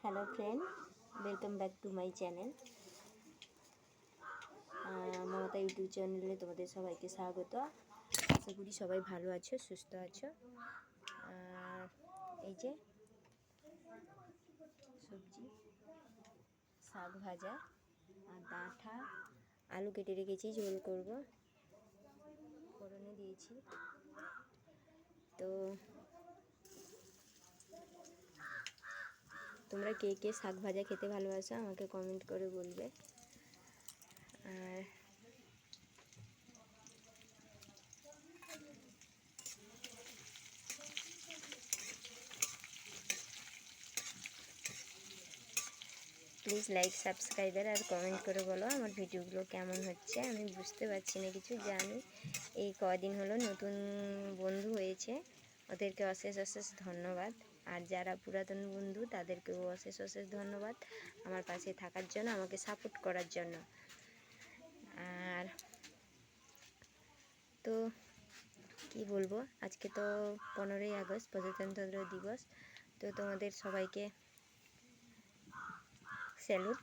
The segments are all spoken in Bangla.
Hello friend, welcome back to my channel. Mamata YouTube চ্যানেলে তোমাদের সবাইকে স্বাগত। আশা করি সবাই ভালো আছো, সুস্থ আছো। এই যে সবজি, শাক ভাজা আর ডাঁটা, আলু কেটে রেখেছি, ঝোল করব, ফোড়নে দিয়েছি। তো তোমরা কে কে শাক ভাজা খেতে ভালোবাসো আমাকে কমেন্ট করে বলবে। আর প্লিজ লাইক, সাবস্ক্রাইবার আর কমেন্ট করে বলো আমার ভিডিওগুলো কেমন হচ্ছে। আমি বুঝতে পারছি না কিছু, যে আমি এই কদিন হলো নতুন বন্ধু হয়েছে, ওদেরকে অশেষ অশেষ ধন্যবাদ। আর যারা পুরাতন বন্ধু তাদেরকেও অশেষ অশেষ ধন্যবাদ আমার পাশে থাকার জন্য, আমাকে সাপোর্ট করার জন্য। আর তো কি বলবো, আজকে তো 15ই আগস্ট, প্রজাতন্ত্র দিবস। তো তোমাদের সবাইকে স্যালুট।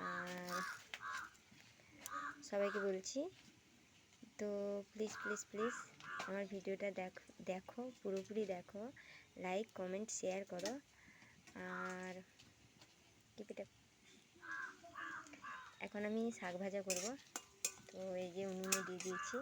আর সবাইকে বলছি, তো প্লিজ প্লিজ প্লিজ আমার ভিডিওটা দেখো, পুরোপুরি দেখো, লাইক কমেন্ট শেয়ার করো। আর এখন আমি শাক ভাজা করব। তো এই যে উনুনে দিয়ে দিয়েছি।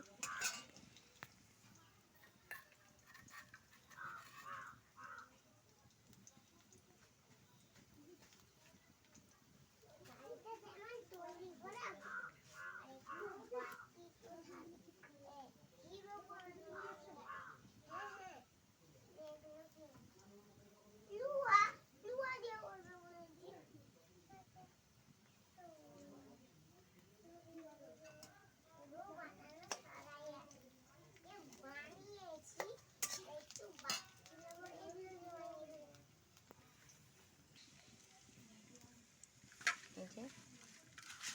এই যে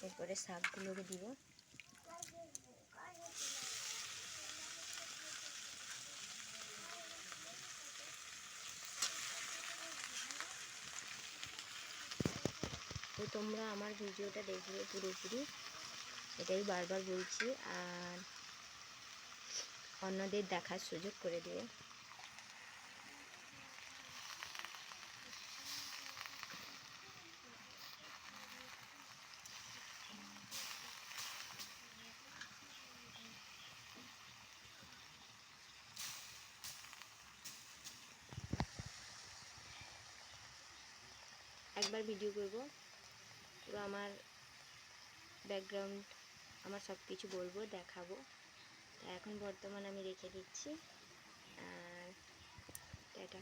এরপরে শাকগুলোকে দিব। তো তোমরা আমার ভিডিওটা দেখবে পুরোপুরি, এটাই বারবার বলছি। আর অন্যদের দেখার সুযোগ করে দেবে। একবার ভিডিও করব, পুরো আমার ব্যাকগ্রাউন্ড, আমার সব কিছু বলবো, দেখাবো। এখন বর্তমান আমি রেখে দিচ্ছি। আর টাটা।